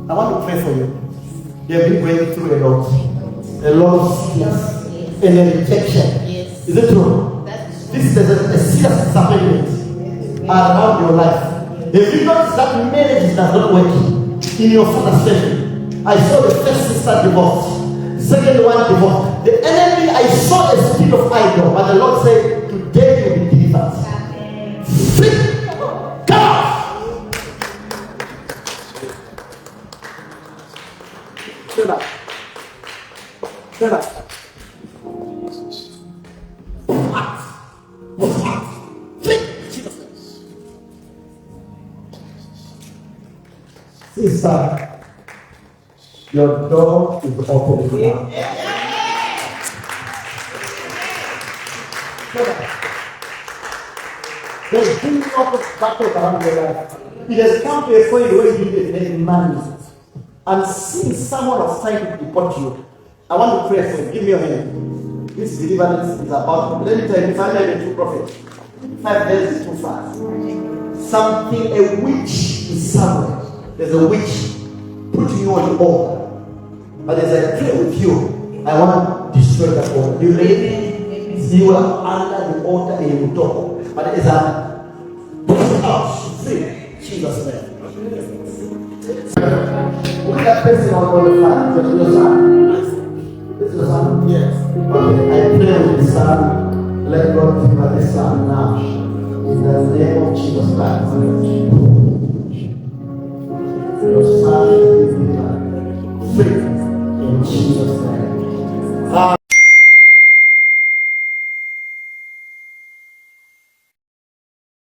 I want to pray for you. You have been going through a lot of sickness and a rejection. Yes. Is it true? This is a serious disappointment around your life. Have you noticed that marriage is not working in your father's family? I saw the first sister divorced, second one divorced. The enemy, I saw a spirit of idol, but the Lord said, today you will be delivered. Free! God! Stand up. Stand up. Sister, your door is open now. There's been a lot of battles around your life. It has come to a point where you need money. And since someone was trying to deport you, I want to pray for you. Give me your hand. This deliverance is about, let me tell you, if I'm a true prophet, 5 days is too fast. Something, a witch is somewhere. There's a witch putting you on the altar. But as I pray with you, I want to destroy that altar. You ready? You are under the altar and you will talk. But as I push it out, free. Jesus' name. Look at that person on the fire. This is your son. This is your son? Yes. Okay, I pray with the son. Let God give her the son now. In the name of Jesus Christ.